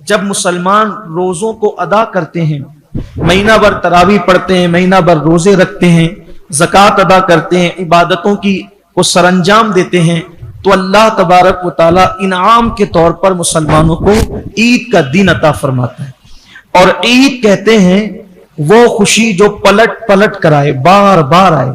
جب مسلمان روزوں کو ادا کرتے ہیں، مہینہ بھر تراویح پڑھتے ہیں، مہینہ بھر روزے رکھتے ہیں، زکوٰۃ ادا کرتے ہیں، عبادتوں کو سر انجام دیتے ہیں، تو اللہ تبارک و تعالی انعام کے طور پر مسلمانوں کو عید کا دن عطا فرماتا ہے۔ اور عید کہتے ہیں وہ خوشی جو پلٹ پلٹ کر آئے، بار بار آئے،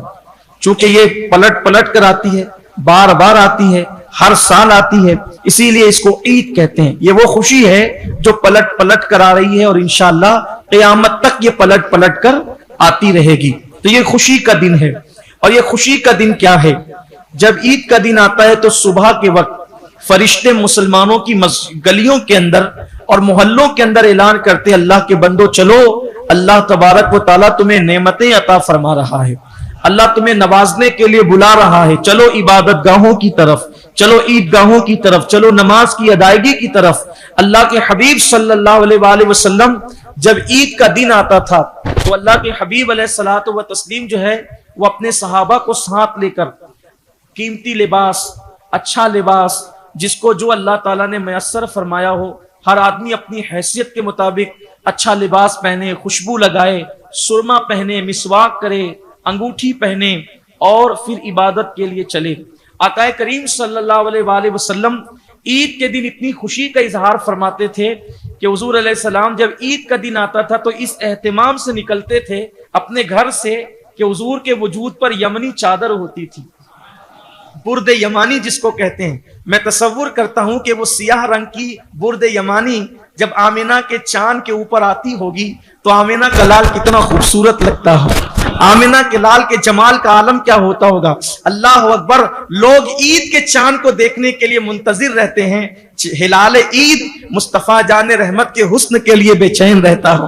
چونکہ یہ پلٹ پلٹ کر آتی ہے، بار بار آتی ہے، ہر سال آتی ہے، اسی لیے اس کو عید کہتے ہیں۔ یہ وہ خوشی ہے جو پلٹ پلٹ کر آ رہی ہے اور انشاءاللہ قیامت تک یہ پلٹ پلٹ کر آتی رہے گی۔ تو یہ خوشی کا دن ہے۔ اور یہ خوشی کا دن کیا ہے؟ جب عید کا دن آتا ہے تو صبح کے وقت فرشتے مسلمانوں کی گلیوں کے اندر اور محلوں کے اندر اعلان کرتے، اللہ کے بندو چلو، اللہ تبارک و تعالیٰ تمہیں نعمتیں عطا فرما رہا ہے، اللہ تمہیں نوازنے کے لیے بلا رہا ہے، چلو عبادت گاہوں کی طرف، چلو عید گاہوں کی طرف، چلو نماز کی ادائیگی کی طرف۔ اللہ کے حبیب صلی اللہ علیہ وآلہ وسلم جب عید کا دن آتا تھا تو اللہ کے حبیب علیہ الصلوۃ والتسلیم جو ہے وہ اپنے صحابہ کو ساتھ لے کر قیمتی لباس، اچھا لباس، جس کو جو اللہ تعالیٰ نے میسر فرمایا ہو، ہر آدمی اپنی حیثیت کے مطابق اچھا لباس پہنے، خوشبو لگائے، سرما پہنے، مسواک کرے، انگوٹھی پہنے اور پھر عبادت کے لیے چلے۔ آقا کریم صلی اللہ علیہ وآلہ وسلم عید کے دن اتنی خوشی کا اظہار فرماتے تھے کہ حضور علیہ السلام جب عید کا دن آتا تھا تو اس اہتمام سے نکلتے تھے اپنے گھر سے کہ حضور کے وجود پر یمنی چادر ہوتی تھی، برد یمانی جس کو کہتے ہیں۔ میں تصور کرتا ہوں کہ وہ سیاہ رنگ کی برد یمانی جب آمینہ کے چاند کے اوپر آتی ہوگی تو آمینہ کا لال کتنا خوبصورت لگتا ہو، آمینہ کے لال کے جمال کا عالم کیا ہوتا ہوگا۔ اللہ اکبر، لوگ عید کے چاند کو دیکھنے کے لیے منتظر رہتے ہیں، ہلال عید مصطفیٰ جان رحمت کے حسن کے لیے بے چین رہتا ہو۔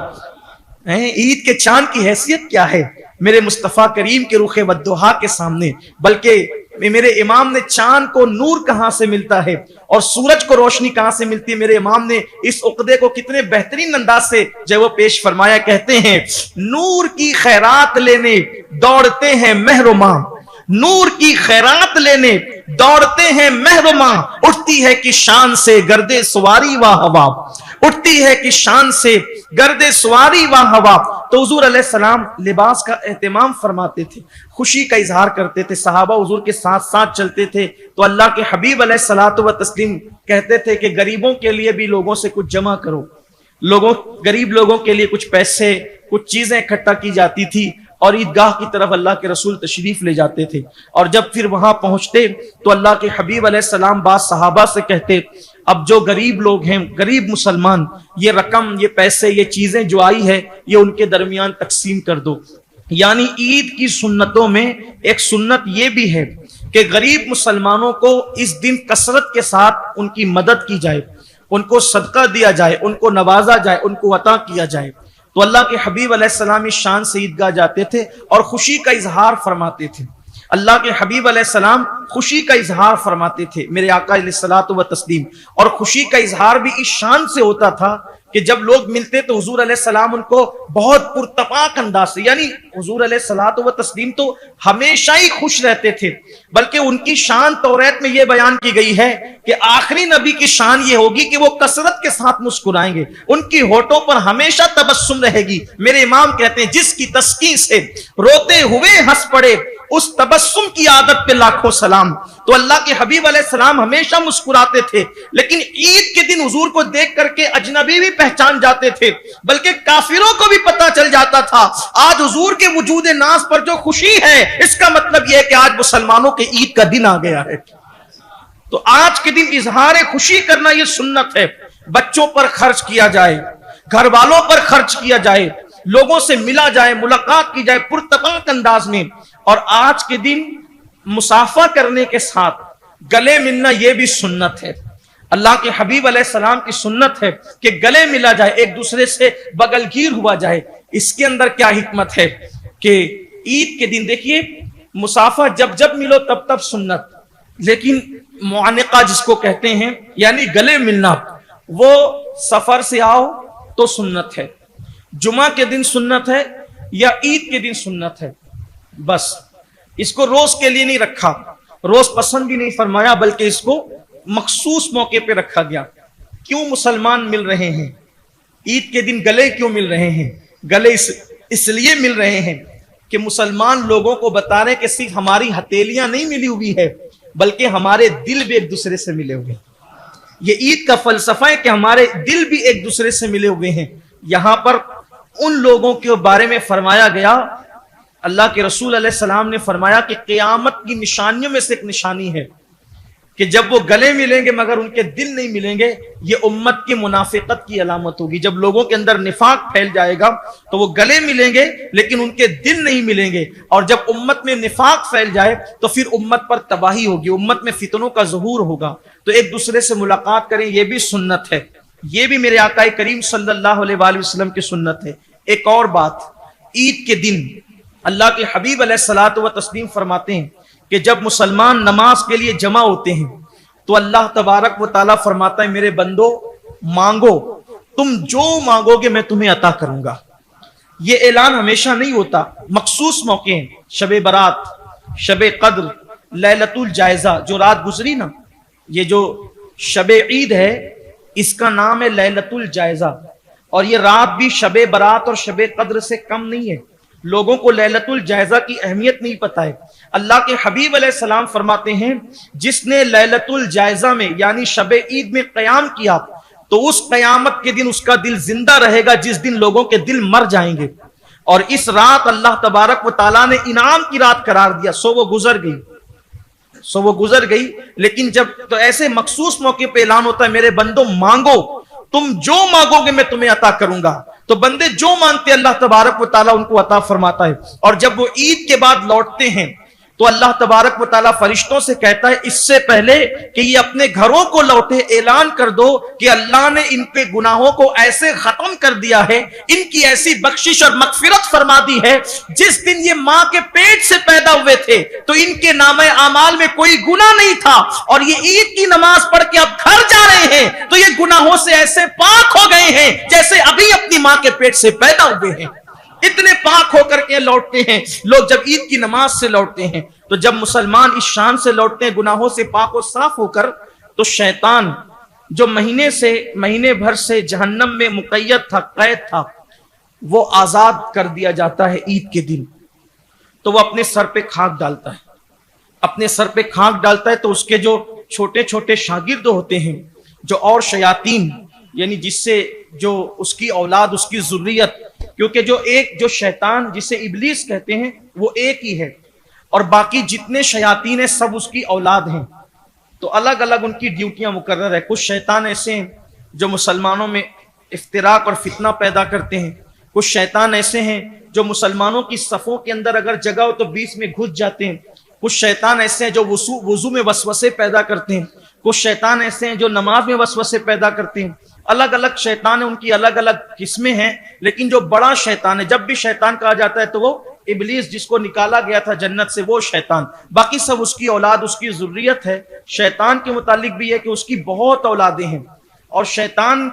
عید کے چاند کی حیثیت کیا ہے میرے مصطفیٰ کریم کے رخ والضحیٰ کے سامنے؟ بلکہ میرے امام نے چاند کو نور کہاں سے ملتا ہے اور سورج کو روشنی کہاں سے ملتی ہے، میرے امام نے اس عقدے کو کتنے بہترین انداز سے جو وہ پیش فرمایا۔ کہتے ہیں نور کی خیرات لینے دوڑتے ہیں مہر و ماہ، نور کی خیرات لینے دوڑتے ہیں مہر و ماہ، اٹھتی ہے کہ شان سے گردے سواری و ہوا، اٹھتی ہے کہ شان سے گردے سواری و ہوا۔ تو حضور علیہ السلام لباس کا اہتمام فرماتے تھے، خوشی کا اظہار کرتے تھے، صحابہ حضور کے ساتھ ساتھ چلتے تھے۔ تو اللہ کے حبیب علیہ الصلوۃ والتسلیم کہتے تھے کہ غریبوں کے لیے بھی لوگوں سے کچھ جمع کرو، غریب لوگوں کے لیے کچھ پیسے، کچھ چیزیں اکٹھا کی جاتی تھی اور عیدگاہ کی طرف اللہ کے رسول تشریف لے جاتے تھے۔ اور جب پھر وہاں پہنچتے تو اللہ کے حبیب علیہ السلام بعض صحابہ سے کہتے، اب جو غریب لوگ ہیں، غریب مسلمان، یہ رقم، یہ پیسے، یہ چیزیں جو آئی ہے یہ ان کے درمیان تقسیم کر دو۔ یعنی عید کی سنتوں میں ایک سنت یہ بھی ہے کہ غریب مسلمانوں کو اس دن کثرت کے ساتھ ان کی مدد کی جائے، ان کو صدقہ دیا جائے، ان کو نوازا جائے، ان کو عطا کیا جائے۔ تو اللہ کے حبیب علیہ السلام اس شان سے عیدگاہ جاتے تھے اور خوشی کا اظہار فرماتے تھے۔ اللہ کے حبیب علیہ السلام خوشی کا اظہار فرماتے تھے میرے آقا علیہ الصلوۃ والتسلیم، اور خوشی کا اظہار بھی اس شان سے ہوتا تھا کہ جب لوگ ملتے تو حضور علیہ السلام ان کو بہت پرتپاک انداز سے، یعنی حضور علیہ الصلوۃ والتسلیم تو ہمیشہ ہی خوش رہتے تھے، بلکہ ان کی شان توریت میں یہ بیان کی گئی ہے کہ آخری نبی کی شان یہ ہوگی کہ وہ کثرت کے ساتھ مسکرائیں گے، ان کی ہونٹوں پر ہمیشہ تبسم رہے گی۔ میرے امام کہتے ہیں جس کی تسکین سے روتے ہوئے ہنس پڑے اس تبسم کی عادت پہ لاکھوں سلام۔ تو اللہ کے حبیب علیہ السلام ہمیشہ مسکراتے تھے، لیکن عید کے دن حضور کو دیکھ کر کے اجنبی بھی پہچان جاتے تھے، بلکہ کافروں کو بھی پتا چل جاتا تھا آج حضور کے وجود ناز پر جو خوشی ہے اس کا مطلب یہ ہے کہ آج مسلمانوں کے عید کا دن آ گیا ہے۔ تو آج کے دن اظہار خوشی کرنا یہ سنت ہے، بچوں پر خرچ کیا جائے، گھر والوں پر خرچ کیا جائے، لوگوں سے ملا جائے، ملاقات کی جائے پرتپاک انداز میں۔ اور آج کے دن مصافحہ کرنے کے ساتھ گلے ملنا یہ بھی سنت ہے، اللہ کے حبیب علیہ السلام کی سنت ہے کہ گلے ملا جائے، ایک دوسرے سے بغل گیر ہوا جائے۔ اس کے اندر کیا حکمت ہے کہ عید کے دن دیکھیے مصافحہ جب جب ملو تب تب سنت، لیکن معانقہ جس کو کہتے ہیں یعنی گلے ملنا، وہ سفر سے آؤ تو سنت ہے، جمعہ کے دن سنت ہے یا عید کے دن سنت ہے، بس اس کو روز کے لیے نہیں رکھا، روز پسند بھی نہیں فرمایا، بلکہ اس کو مخصوص موقع پہ رکھا گیا۔ کیوں مسلمان مل رہے ہیں؟ عید کے دن گلے کیوں مل رہے ہیں؟ گلے اس لیے مل رہے ہیں کہ مسلمان لوگوں کو بتا رہے ہیں کہ صرف ہماری ہتھیلیاں نہیں ملی ہوئی ہے بلکہ ہمارے دل بھی ایک دوسرے سے ملے ہوئے ہیں۔ یہ عید کا فلسفہ ہے کہ ہمارے دل بھی ایک دوسرے سے ملے ہوئے ہیں۔ یہاں پر ان لوگوں کے بارے میں فرمایا گیا، اللہ کے رسول علیہ السلام نے فرمایا کہ قیامت کی نشانیوں میں سے ایک نشانی ہے کہ جب وہ گلے ملیں گے مگر ان کے دل نہیں ملیں گے، یہ امت کی منافقت کی علامت ہوگی۔ جب لوگوں کے اندر نفاق پھیل جائے گا تو وہ گلے ملیں گے لیکن ان کے دل نہیں ملیں گے، اور جب امت میں نفاق پھیل جائے تو پھر امت پر تباہی ہوگی، امت میں فتنوں کا ظہور ہوگا۔ تو ایک دوسرے سے ملاقات کریں، یہ بھی سنت ہے، یہ بھی میرے آقا کریم صلی اللہ علیہ وآلہ وسلم کی سنت ہے۔ ایک اور بات، عید کے دن اللہ کے حبیب علیہ الصلوۃ والتسلیم فرماتے ہیں کہ جب مسلمان نماز کے لیے جمع ہوتے ہیں تو اللہ تبارک و تعالیٰ فرماتا ہے میرے بندو مانگو، تم جو مانگو گے میں تمہیں عطا کروں گا۔ یہ اعلان ہمیشہ نہیں ہوتا، مخصوص موقع ہیں، شب برات، شب قدر، لیلۃ الجائزہ جو رات گزری نا، یہ جو شب عید ہے اس کا نام ہے لیلۃ الجائزہ، اور یہ رات بھی شب برات اور شب قدر سے کم نہیں ہے۔ لوگوں کو لیلۃ الجائزہ کی اہمیت نہیں پتہ ہے۔ اللہ کے حبیب علیہ السلام فرماتے ہیں جس نے لیلۃ الجائزہ میں یعنی شب عید میں قیام کیا تو اس قیامت کے دن اس کا دل زندہ رہے گا جس دن لوگوں کے دل مر جائیں گے، اور اس رات اللہ تبارک و تعالیٰ نے انعام کی رات قرار دیا۔ سو وہ گزر گئی لیکن جب تو ایسے مخصوص موقع پہ اعلان ہوتا ہے میرے بندو مانگو، تم جو مانگو گے میں تمہیں عطا کروں گا۔ تو بندے جو مانگتے اللہ تبارک و تعالیٰ ان کو عطا فرماتا ہے، اور جب وہ عید کے بعد لوٹتے ہیں تو اللہ تبارک و تعالیٰ فرشتوں سے کہتا ہے اس سے پہلے کہ یہ اپنے گھروں کو لوٹے اعلان کر دو کہ اللہ نے ان کے گناہوں کو ایسے ختم کر دیا ہے، ان کی ایسی بخشش اور مغفرت فرما دی ہے، جس دن یہ ماں کے پیٹ سے پیدا ہوئے تھے تو ان کے نامہ اعمال میں کوئی گناہ نہیں تھا، اور یہ عید کی نماز پڑھ کے اب گھر جا رہے ہیں تو یہ گناہوں سے ایسے پاک ہو گئے ہیں جیسے ابھی اپنی ماں کے پیٹ سے پیدا ہوئے ہیں۔ اتنے پاک ہو کر کے لوٹتے ہیں لوگ جب عید کی نماز سے لوٹتے ہیں۔ تو جب مسلمان اس شان سے لوٹتے ہیں گناہوں سے پاک و صاف ہو کر، تو شیطان جو مہینے بھر سے جہنم میں مقید تھا، قید تھا، وہ آزاد کر دیا جاتا ہے عید کے دن۔ تو وہ اپنے سر پہ خاک ڈالتا ہے، تو اس کے جو چھوٹے چھوٹے شاگرد ہوتے ہیں، جو اور شیاطین یعنی جس سے جو اس کی اولاد، اس کی ذریت، کیونکہ جو شیطان جسے ابلیس کہتے ہیں وہ ایک ہی ہے، اور باقی جتنے شیاطین ہیں سب اس کی اولاد ہیں، تو الگ الگ ان کی ڈیوٹیاں مقرر ہے۔ کچھ شیطان ایسے ہیں جو مسلمانوں میں افتراق اور فتنہ پیدا کرتے ہیں، کچھ شیطان ایسے ہیں جو مسلمانوں کی صفوں کے اندر اگر جگہ ہو تو بیچ میں گھس جاتے ہیں، کچھ شیطان ایسے ہیں جو وضو میں وسوسے پیدا کرتے ہیں، کچھ شیطان ایسے ہیں جو نماز میں وسوسے پیدا کرتے ہیں۔ الگ الگ شیطان ہیں، ان کی الگ الگ قسمیں ہیں، لیکن جو بڑا شیطان ہے، جب بھی شیطان کہا جاتا ہے تو وہ ابلیس جس کو نکالا گیا تھا جنت سے، وہ شیطان، باقی سب اس کی اولاد، اس کی ذریت ہے۔ شیطان کے متعلق بھی ہے کہ اس کی بہت اولادیں ہیں، اور شیطان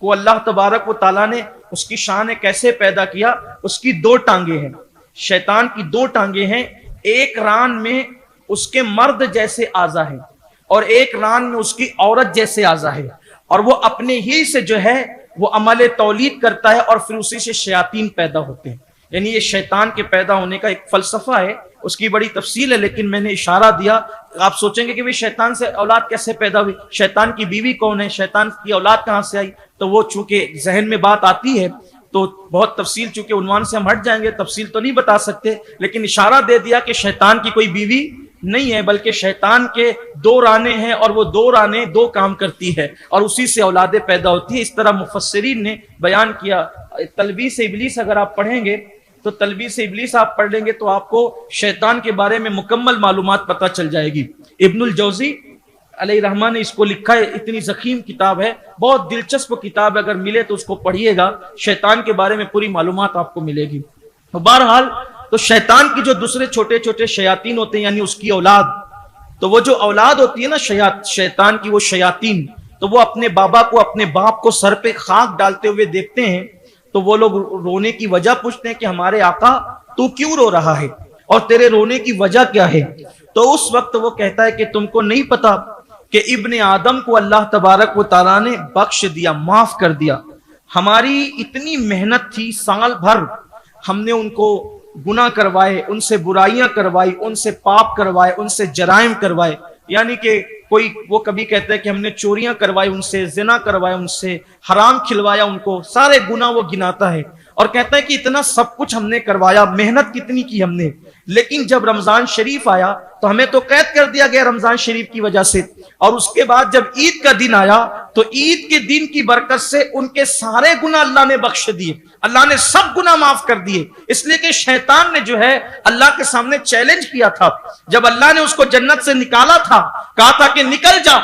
کو اللہ تبارک و تعالیٰ نے اس کی شان کیسے پیدا کیا؟ اس کی 2 ٹانگیں ہیں، شیطان کی 2 ٹانگیں ہیں، ایک ران میں اس کے مرد جیسے اعضا ہیں اور ایک ران میں اس کی عورت جیسے اعضا ہے، اور وہ اپنے ہی سے جو ہے وہ عمل تولید کرتا ہے، اور پھر اسی سے شیاطین پیدا ہوتے ہیں۔ یعنی یہ شیطان کے پیدا ہونے کا ایک فلسفہ ہے، اس کی بڑی تفصیل ہے، لیکن میں نے اشارہ دیا۔ آپ سوچیں گے کہ بھی شیطان سے اولاد کیسے پیدا ہوئی، شیطان کی بیوی کون ہے، شیطان کی اولاد کہاں سے آئی؟ تو وہ چونکہ ذہن میں بات آتی ہے تو بہت تفصیل، چونکہ عنوان سے ہم ہٹ جائیں گے، تفصیل تو نہیں بتا سکتے، لیکن اشارہ دے دیا کہ شیطان کی کوئی بیوی نہیں ہے، بلکہ شیطان کے 2 رانے ہیں، اور وہ 2 رانے 2 کام کرتی ہے، اور اسی سے اولادیں پیدا ہوتی ہیں۔ اس طرح مفسرین نے بیان کیا۔ تلبیس ابلیس اگر آپ پڑھیں گے تو تلبیس ابلیس آپ پڑھ لیں گے تو آپ کو شیطان کے بارے میں مکمل معلومات پتہ چل جائے گی۔ ابن الجوزی علیہ رحمہ نے اس کو لکھا ہے، اتنی ضخیم کتاب ہے، بہت دلچسپ کتاب ہے، اگر ملے تو اس کو پڑھیے گا، شیطان کے بارے میں پوری معلومات آپ کو ملے گی۔ تو بہرحال تو شیطان کی جو دوسرے چھوٹے چھوٹے شیاطین ہوتے ہیں یعنی اس کی اولاد، تو وہ جو اولاد ہوتی ہے نا شیطان کی، وہ شیاطین، تو وہ اپنے بابا کو، اپنے باپ کو سر پہ خاک ڈالتے ہوئے دیکھتے ہیں تو وہ لوگ رونے کی وجہ پوچھتے ہیں کہ ہمارے آقا تو کیوں رو رہا ہے اور تیرے رونے کی وجہ کیا ہے؟ تو اس وقت وہ کہتا ہے کہ تم کو نہیں پتا کہ ابن آدم کو اللہ تبارک و تعالیٰ نے بخش دیا، معاف کر دیا۔ ہماری اتنی محنت تھی، سال بھر ہم نے ان کو گناہ کروائے، ان سے برائیاں کروائی، ان سے پاپ کروائے، ان سے جرائم کروائے، یعنی کہ کوئی وہ کبھی کہتا ہے کہ ہم نے چوریاں کروائی ان سے، زنا کروایا ان سے، حرام کھلوایا ان کو، سارے گناہ وہ گناتا ہے اور کہتا ہے کہ اتنا سب کچھ ہم نے کروایا، محنت کتنی کی ہم نے۔ لیکن جب رمضان شریف آیا تو ہمیں تو قید کر دیا گیا رمضان شریف کی وجہ سے، اور اس کے بعد جب عید کا دن آیا تو عید کے دن کی برکت سے ان کے سارے گناہ اللہ نے بخش دیے، اللہ نے سب گناہ معاف کر دیے۔ اس لیے کہ شیطان نے جو ہے اللہ کے سامنے چیلنج کیا تھا، جب اللہ نے اس کو جنت سے نکالا تھا، کہا تھا کہ نکل جا،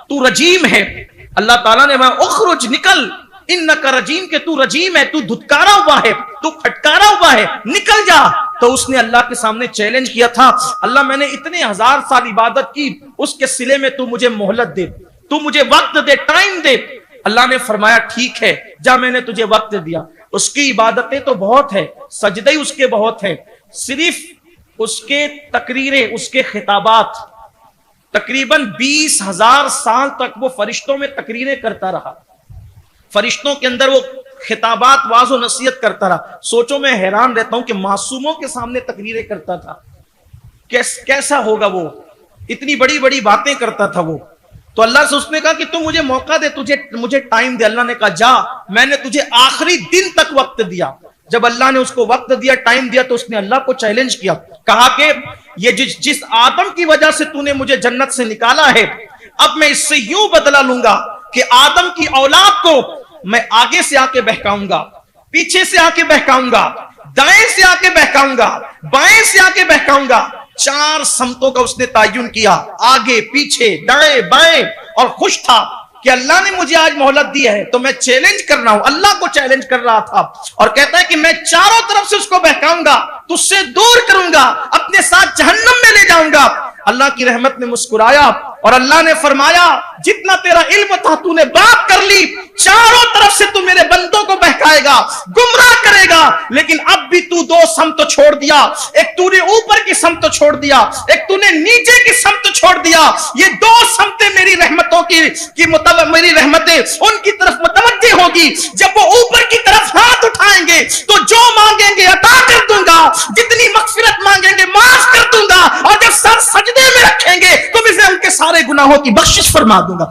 تو رجیم ہے، اللہ تعالیٰ نے کہا اخرج، نکل، انکا رجیم، کہ تو رجیم ہے، تو دھتکارا ہوا ہے، تو پھٹکارا ہوا ہے، نکل جا۔ تو اس نے اللہ کے سامنے چیلنج کیا تھا، اللہ میں نے اتنے 1000 سال عبادت کی، اس کے صلے میں تو مجھے مہلت دے، تو مجھے وقت دے، ٹائم دے۔ اللہ نے فرمایا ٹھیک ہے جا، میں نے تجھے وقت دیا۔ اس کی عبادتیں تو بہت ہے، سجدے اس کے بہت ہیں، صرف اس کے تقریریں، اس کے خطابات، تقریباً 20,000 سال تک وہ فرشتوں میں تقریریں کرتا رہا، فرشتوں کے اندر وہ خطابات، واعظ و نصیحت کرتا رہا۔ سوچو، میں حیران رہتا ہوں کہ معصوموں کے سامنے تقریریں کرتا تھا، کیسا ہوگا وہ، اتنی بڑی بڑی باتیں کرتا تھا وہ۔ تو اللہ سے اس نے کہا کہ تم مجھے موقع دے، مجھے ٹائم دے۔ اللہ نے کہا جا، میں نے تجھے آخری دن تک وقت دیا۔ جب اللہ نے اس کو وقت دیا، ٹائم دیا، تو اس نے اللہ کو چیلنج کیا، کہا کہ یہ جس آدم کی وجہ سے تو نے مجھے جنت سے نکالا ہے، اب میں اس سے یوں بدلہ لوں گا کہ آدم کی اولاد کو میں آگے سے آ کے بہکاؤں گا، پیچھے سے آ کے بہکاؤں گا، دائیں سے آ کے بہکاؤں گا، بائیں سے آ کے بہکاؤں گا۔ 4 سمتوں کا اس نے تعین کیا، آگے، پیچھے، دائیں، بائیں، اور خوش تھا کہ اللہ نے مجھے آج مہلت دی ہے تو میں چیلنج کر رہا ہوں، اللہ کو چیلنج کر رہا تھا، اور کہتا ہے کہ میں چاروں طرف سے اس کو بہکاؤں گا، تجھ سے دور کروں گا، اپنے ساتھ جہنم میں لے جاؤں گا۔ اللہ کی رحمت نے مسکرایا اور اللہ نے فرمایا جتنا تیرا علم تھا تو نے بات کر لی، چاروں طرف سے تو میرے بندوں کو بہکائے گا، گمراہ کرے گا، لیکن اب بھی تو 2 سمت چھوڑ دیا، ایک تو نے اوپر کی سمت چھوڑ دیا، ایک تو نے نیچے کی سمت چھوڑ دیا۔ یہ 2 سمتیں میری رحمتوں کی میری رحمتیں ان کی طرف متوجہ ہوگی۔ جب وہ اوپر کی طرف ہاتھ اٹھائیں گے تو جو مانگیں گے عطا کر دوں گا، جتنی مغفرت مانگیں گے معاف کر دوں گا، اور جب سر سجدے میں رکھیں گے تو میں ان کے سارے گناہوں کی بخشش فرما دوں گا۔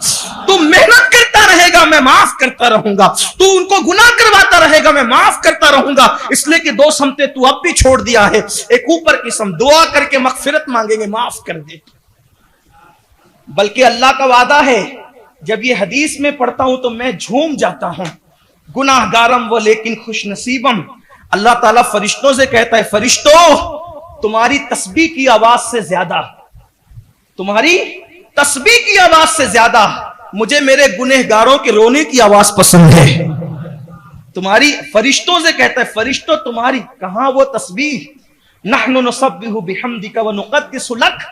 تو محنت کرتا رہے گا، میں معاف کرتا رہوں گا، تو ان کو گناہ کرواتا رہے گا، میں معاف کرتا رہوں گا۔ اس لیے کہ 2 سمتیں تو اب بھی چھوڑ دیا ہے، ایک اوپر کی سمت، دعا کر کے مغفرت مانگیں گے، معاف کر دے۔ بلکہ اللہ کا وعدہ ہے، جب یہ حدیث میں پڑھتا ہوں تو میں جھوم جاتا ہوں، گناہ گارم وہ لیکن خوش نصیبم۔ اللہ تعالیٰ فرشتوں سے کہتا ہے، فرشتوں تمہاری تسبیح کی آواز سے زیادہ، تمہاری تسبیح کی آواز سے زیادہ مجھے میرے گنہگاروں کے رونے کی آواز پسند ہے۔ تمہاری، فرشتوں سے کہتا ہے، فرشتوں تمہاری، کہاں وہ تسبیح، نحن نسبح بحمدک ونقدس لک،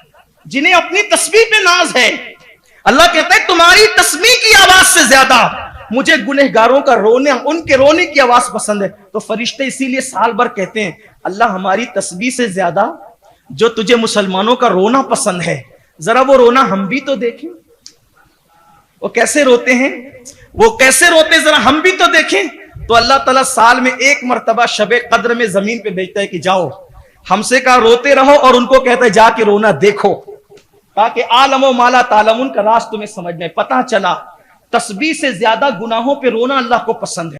جنہیں اپنی تسبیح پہ ناز ہے۔ اللہ کہتا ہے تمہاری تسبیح کی آواز سے زیادہ مجھے گنہگاروں کا رونے، ان کے رونے کی آواز پسند ہے۔ تو فرشتے اسی لیے سال بھر کہتے ہیں، اللہ ہماری تسبیح سے زیادہ جو تجھے مسلمانوں کا رونا پسند ہے، ذرا وہ رونا ہم بھی تو دیکھیں، وہ کیسے روتے ہیں، وہ کیسے روتے، ذرا ہم بھی تو دیکھیں۔ تو اللہ تعالیٰ سال میں 1 مرتبہ شب قدر میں زمین پہ بھیجتا ہے کہ جاؤ، ہم سے کہا روتے رہو، اور ان کو کہتا ہے جا کے رونا دیکھو، تاکہ عالم و مالا تعلمون کا راز تمہیں سمجھ میں پتہ چلا۔ تسبیح سے زیادہ گناہوں پہ رونا اللہ کو پسند ہے۔